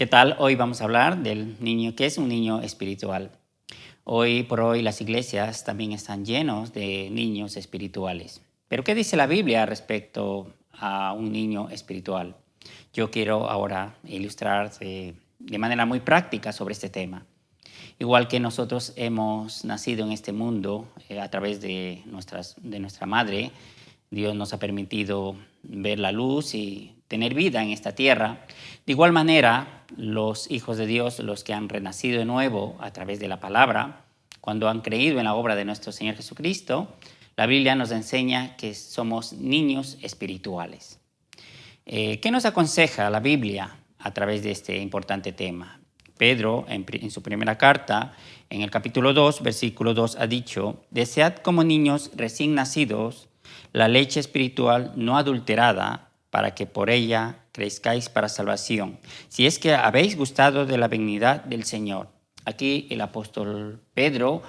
¿Qué tal? Hoy vamos a hablar del niño, que es un niño espiritual. Hoy por hoy las iglesias también están llenos de niños espirituales. Pero ¿qué dice la Biblia respecto a un niño espiritual? Yo quiero ahora ilustrar de manera muy práctica sobre este tema. Igual que nosotros hemos nacido en este mundo a través de nuestra madre, Dios nos ha permitido ver la luz y tener vida en esta tierra. De igual manera, los hijos de Dios, los que han renacido de nuevo a través de la palabra, cuando han creído en la obra de nuestro Señor Jesucristo, la Biblia nos enseña que somos niños espirituales. ¿Qué nos aconseja la Biblia a través de este importante tema? Pedro, en su primera carta, en el capítulo 2, versículo 2, ha dicho: «Desead como niños recién nacidos la leche espiritual no adulterada, para que por ella crezcáis para salvación, si es que habéis gustado de la benignidad del Señor». Aquí el apóstol Pedro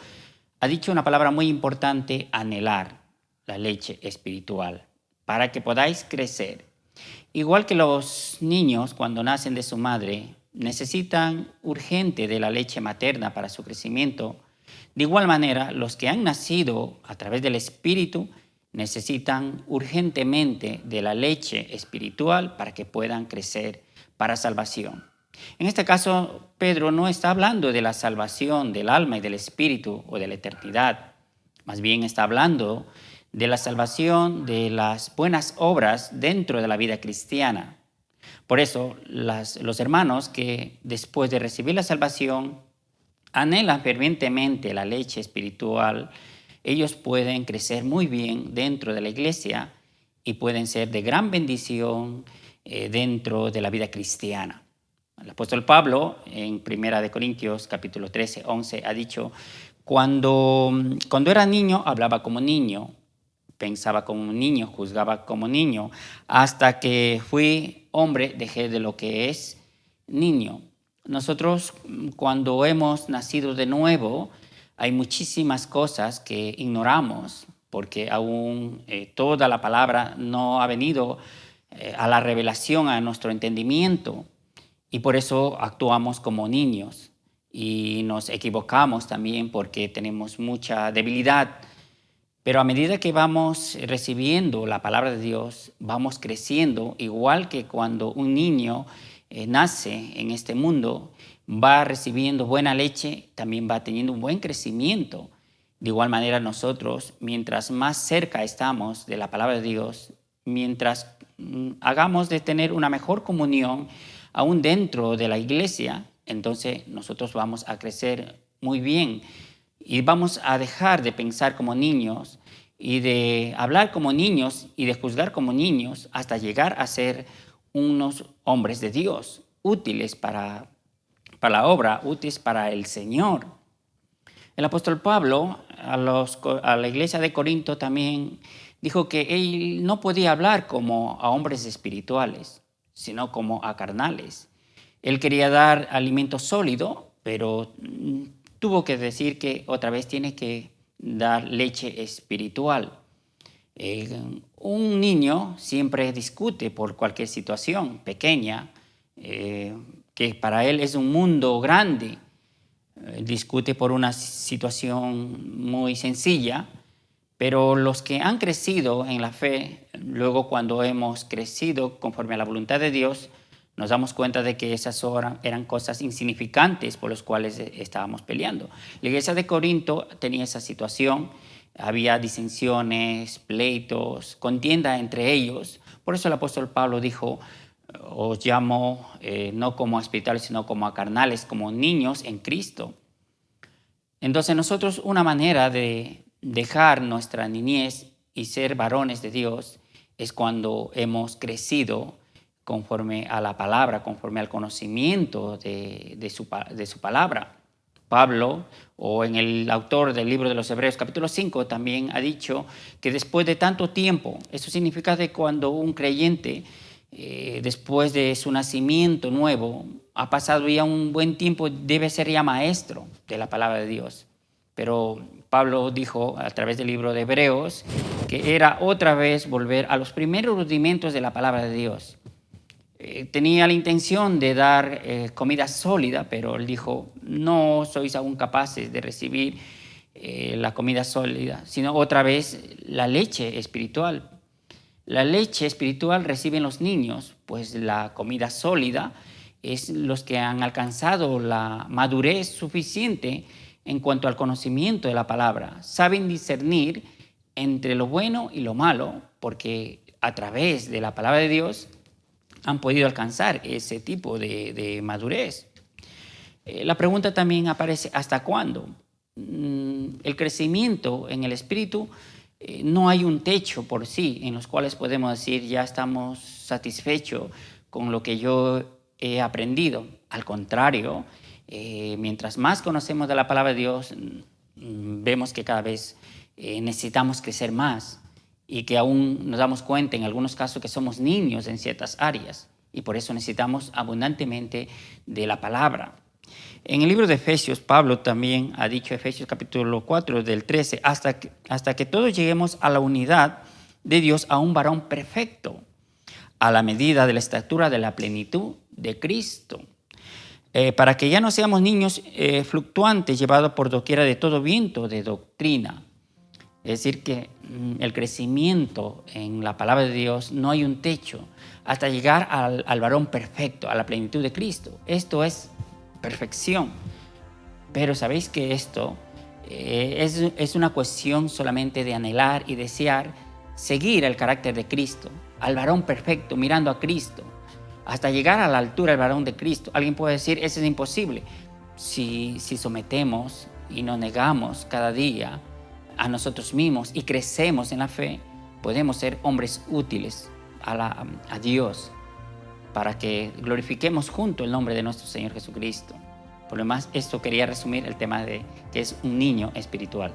ha dicho una palabra muy importante: anhelar la leche espiritual, para que podáis crecer. Igual que los niños cuando nacen de su madre necesitan urgente de la leche materna para su crecimiento, de igual manera los que han nacido a través del Espíritu necesitan urgentemente de la leche espiritual para que puedan crecer para salvación. En este caso, Pedro no está hablando de la salvación del alma y del espíritu o de la eternidad, más bien está hablando de la salvación de las buenas obras dentro de la vida cristiana. Por eso, los hermanos que después de recibir la salvación anhelan fervientemente la leche espiritual, ellos pueden crecer muy bien dentro de la iglesia y pueden ser de gran bendición dentro de la vida cristiana. El apóstol Pablo, en 1 Corintios capítulo 13, 11, ha dicho: cuando era niño, hablaba como niño, pensaba como un niño, juzgaba como niño, hasta que fui hombre dejé de lo que es niño. Nosotros, cuando hemos nacido de nuevo, hay muchísimas cosas que ignoramos porque aún toda la palabra no ha venido a la revelación, a nuestro entendimiento, y por eso actuamos como niños y nos equivocamos también porque tenemos mucha debilidad. Pero a medida que vamos recibiendo la palabra de Dios, vamos creciendo, igual que cuando un niño nace en este mundo, va recibiendo buena leche, también va teniendo un buen crecimiento. De igual manera nosotros, mientras más cerca estamos de la palabra de Dios, mientras hagamos de tener una mejor comunión, aún dentro de la iglesia, entonces nosotros vamos a crecer muy bien. Y vamos a dejar de pensar como niños y de hablar como niños y de juzgar como niños hasta llegar a ser unos hombres de Dios, útiles para la obra, útiles para el Señor. El apóstol Pablo a la iglesia de Corinto también dijo que él no podía hablar como a hombres espirituales, sino como a carnales. Él quería dar alimento sólido, pero tuvo que decir que otra vez tiene que dar leche espiritual. Un niño siempre discute por cualquier situación pequeña, que para él es un mundo grande. Discute por una situación muy sencilla, pero los que han crecido en la fe, luego cuando hemos crecido conforme a la voluntad de Dios, nos damos cuenta de que esas eran cosas insignificantes por las cuales estábamos peleando. La iglesia de Corinto tenía esa situación, había disensiones, pleitos, contienda entre ellos. Por eso el apóstol Pablo dijo: os llamo no como a espirituales, sino como a carnales, como niños en Cristo. Entonces nosotros, una manera de dejar nuestra niñez y ser varones de Dios es cuando hemos crecido conforme a la palabra, conforme al conocimiento de su palabra. Pablo, o en el autor del libro de los Hebreos capítulo 5, también ha dicho que después de tanto tiempo, eso significa que cuando un creyente, después de su nacimiento nuevo, ha pasado ya un buen tiempo, debe ser ya maestro de la palabra de Dios. Pero Pablo dijo a través del libro de Hebreos que era otra vez volver a los primeros rudimentos de la palabra de Dios. tenía la intención de dar comida sólida, pero él dijo, no sois aún capaces de recibir la comida sólida, sino otra vez la leche espiritual. La leche espiritual reciben los niños, pues la comida sólida es los que han alcanzado la madurez suficiente en cuanto al conocimiento de la palabra. Saben discernir entre lo bueno y lo malo, porque a través de la palabra de Dios han podido alcanzar ese tipo de madurez. La pregunta también aparece, ¿hasta cuándo? El crecimiento en el espíritu, no hay un techo por sí en los cuales podemos decir ya estamos satisfechos con lo que yo he aprendido. Al contrario, mientras más conocemos de la palabra de Dios, vemos que cada vez necesitamos crecer más y que aún nos damos cuenta en algunos casos que somos niños en ciertas áreas y por eso necesitamos abundantemente de la palabra. En el libro de Efesios, Pablo también ha dicho, Efesios capítulo 4, del 13, hasta que todos lleguemos a la unidad de Dios, a un varón perfecto, a la medida de la estatura de la plenitud de Cristo, para que ya no seamos niños fluctuantes, llevados por doquiera de todo viento de doctrina. Es decir, que el crecimiento en la palabra de Dios no hay un techo hasta llegar al varón perfecto, a la plenitud de Cristo. Esto es perfección. Pero sabéis que esto es una cuestión solamente de anhelar y desear seguir el carácter de Cristo, al varón perfecto, mirando a Cristo, hasta llegar a la altura del varón de Cristo. Alguien puede decir, eso es imposible. Si sometemos y nos negamos cada día a nosotros mismos y crecemos en la fe, podemos ser hombres útiles a Dios, para que glorifiquemos junto el nombre de nuestro Señor Jesucristo. Por lo demás, esto quería resumir el tema de que es un niño espiritual.